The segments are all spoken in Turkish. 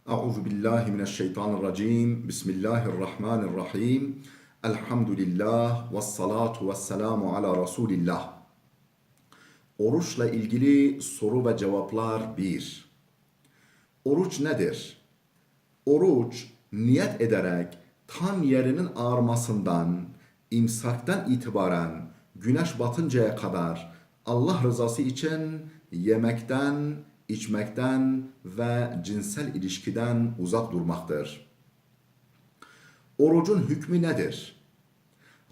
Euzu billahi mineşşeytanirracim. Bismillahirrahmanirrahim. Elhamdülillah ve salatu ve selamu ala Resulillah. Oruçla ilgili soru ve cevaplar 1. Oruç nedir? Oruç niyet ederek tan yerinin ağarmasından, imsaktan itibaren güneş batıncaya kadar Allah rızası için yemekten, içmekten ve cinsel ilişkiden uzak durmaktır. Orucun hükmü nedir?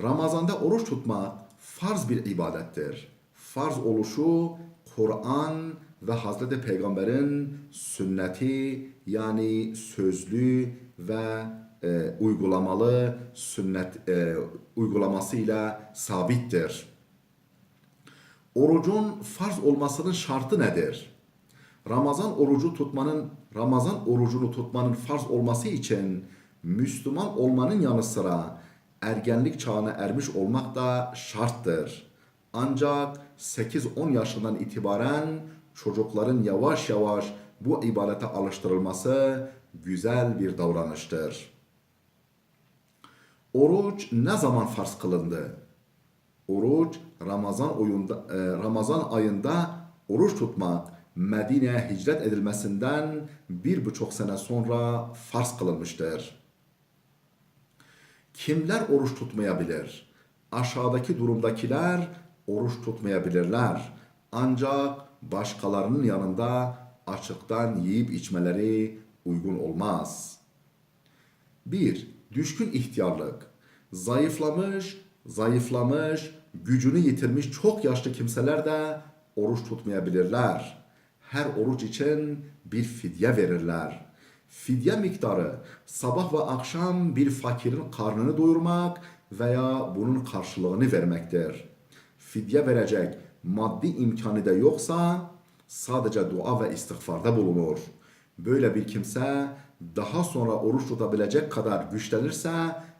Ramazanda oruç tutmak farz bir ibadettir. Farz oluşu Kur'an ve Hazreti Peygamber'in sünneti yani sözlü ve uygulamalı uygulamasıyla sabittir. Orucun farz olmasının şartı nedir? Ramazan orucunu tutmanın farz olması için Müslüman olmanın yanı sıra ergenlik çağına ermiş olmak da şarttır. Ancak 8-10 yaşından itibaren çocukların yavaş yavaş bu ibadete alıştırılması güzel bir davranıştır. Oruç ne zaman farz kılındı? Oruç Ramazan ayında oruç tutmak Medine'ye hicret edilmesinden 1,5 sene sonra farz kılınmıştır. Kimler oruç tutmayabilir? Aşağıdaki durumdakiler oruç tutmayabilirler. Ancak başkalarının yanında açıktan yiyip içmeleri uygun olmaz. 1. Düşkün ihtiyarlık. Zayıflamış, gücünü yitirmiş çok yaşlı kimseler de oruç tutmayabilirler. Her oruç için bir fidye verirler. Fidye miktarı sabah ve akşam bir fakirin karnını doyurmak veya bunun karşılığını vermektir. Fidye verecek maddi imkanı da yoksa sadece dua ve istiğfarda bulunur. Böyle bir kimse daha sonra oruç tutabilecek kadar güçlenirse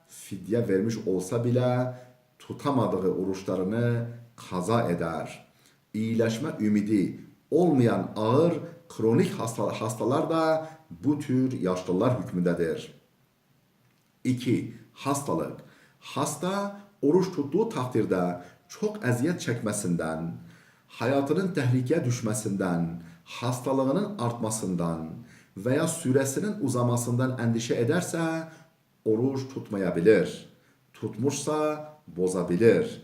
fidye vermiş olsa bile tutamadığı oruçlarını kaza eder. İyileşme ümidi olmayan ağır kronik hastalar da bu tür yaşlılar hükmündedir. 2. Hastalık. Hasta oruç tuttuğu takdirde çok eziyet çekmesinden, hayatının tehlikeye düşmesinden, hastalığının artmasından veya süresinin uzamasından endişe ederse oruç tutmayabilir. Tutmuşsa bozabilir.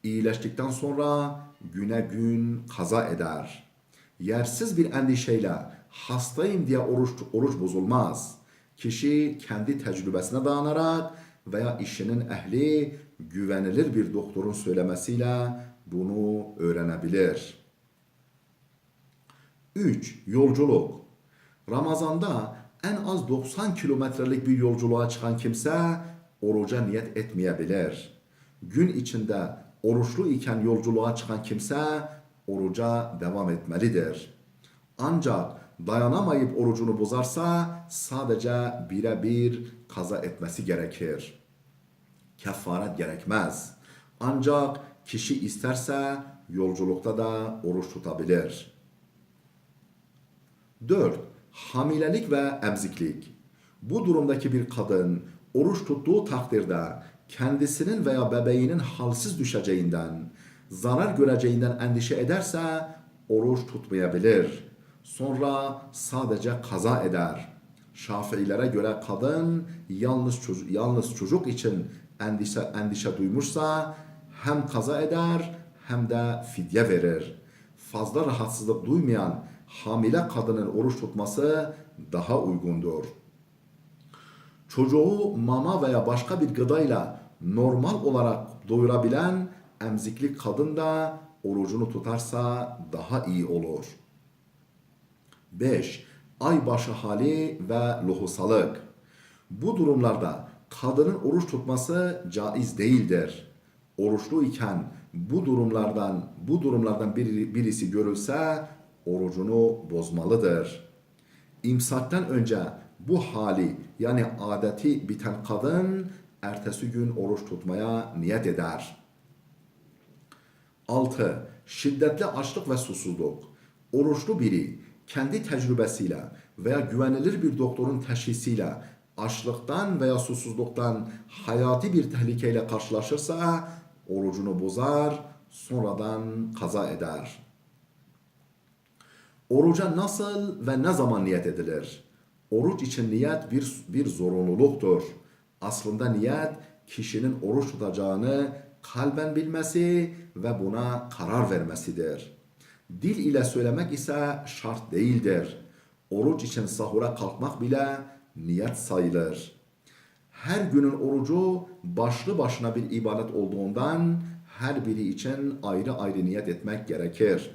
İyileştikten sonra güne gün kaza eder. Yersiz bir endişeyle hastayım diye oruç bozulmaz. Kişi kendi tecrübesine dayanarak veya işinin ehli güvenilir bir doktorun söylemesiyle bunu öğrenebilir. 3. Yolculuk. Ramazanda en az 90 kilometrelik bir yolculuğa çıkan kimse oruca niyet etmeyebilir. Gün içinde oruçlu iken yolculuğa çıkan kimse oruca devam etmelidir. Ancak dayanamayıp orucunu bozarsa sadece birebir kaza etmesi gerekir. Kefaret gerekmez. Ancak kişi isterse yolculukta da oruç tutabilir. 4. Hamilelik ve emziklik. Bu durumdaki bir kadın oruç tuttuğu takdirde kendisinin veya bebeğinin halsiz düşeceğinden, zarar göreceğinden endişe ederse oruç tutmayabilir. Sonra sadece kaza eder. Şafiilere göre kadın yalnız çocuk için endişe duymuşsa hem kaza eder hem de fidye verir. Fazla rahatsızlık duymayan hamile kadının oruç tutması daha uygundur. Çocuğu mama veya başka bir gıdayla normal olarak doyurabilen emzikli kadın da orucunu tutarsa daha iyi olur. 5. Aybaşı hali ve lohusalık. Bu durumlarda kadının oruç tutması caiz değildir. Oruçlu iken bu durumlardan birisi görülse orucunu bozmalıdır. İmsaktan önce bu hali yani adeti biten kadın ertesi gün oruç tutmaya niyet eder. 6. Şiddetli açlık ve susuzluk. Oruçlu biri kendi tecrübesiyle veya güvenilir bir doktorun teşhisiyle açlıktan veya susuzluktan hayati bir tehlikeyle karşılaşırsa orucunu bozar, sonradan kaza eder. Oruca nasıl ve ne zaman niyet edilir? Oruç için niyet bir zorunluluktur. Aslında niyet kişinin oruç tutacağını kalben bilmesi ve buna karar vermesidir. Dil ile söylemek ise şart değildir. Oruç için sahura kalkmak bile niyet sayılır. Her günün orucu başlı başına bir ibadet olduğundan her biri için ayrı ayrı niyet etmek gerekir.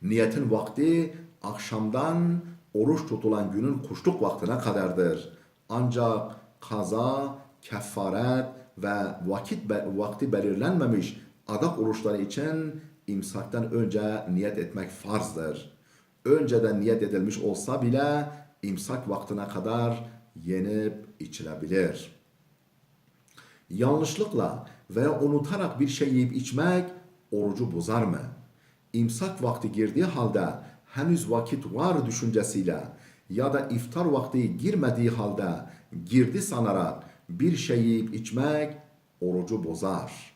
Niyetin vakti akşamdan oruç tutulan günün kuşluk vaktine kadardır. Ancak kaza, kefaret ve vakti belirlenmemiş adak oruçları için imsaktan önce niyet etmek farzdır. Önceden niyet edilmiş olsa bile imsak vaktine kadar yenip içilebilir. Yanlışlıkla veya unutarak bir şey yiyip içmek orucu bozar mı? İmsak vakti girdiği halde henüz vakit var düşüncesiyle ya da iftar vakti girmediği halde girdi sanarak bir şey yiyip içmek orucu bozar.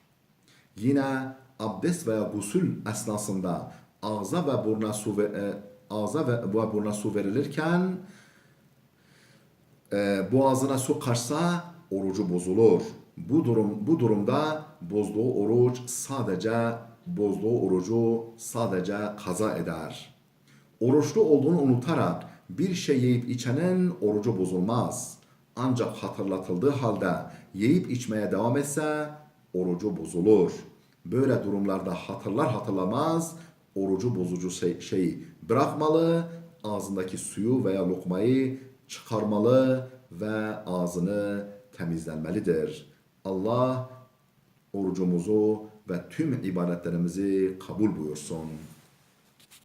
Yine abdest veya gusül esnasında ağza ve buruna su verilirken boğazına su kaçsa orucu bozulur. Bu durumda bozduğu orucu sadece kaza eder. Oruçlu olduğunu unutarak bir şey yiyip içenin orucu bozulmaz. Ancak hatırlatıldığı halde yiyip içmeye devam etse orucu bozulur. Böyle durumlarda hatırlar hatırlamaz orucu bozucu şeyi bırakmalı, ağzındaki suyu veya lokmayı çıkarmalı ve ağzını temizlenmelidir. Allah orucumuzu ve tüm ibadetlerimizi kabul buyursun.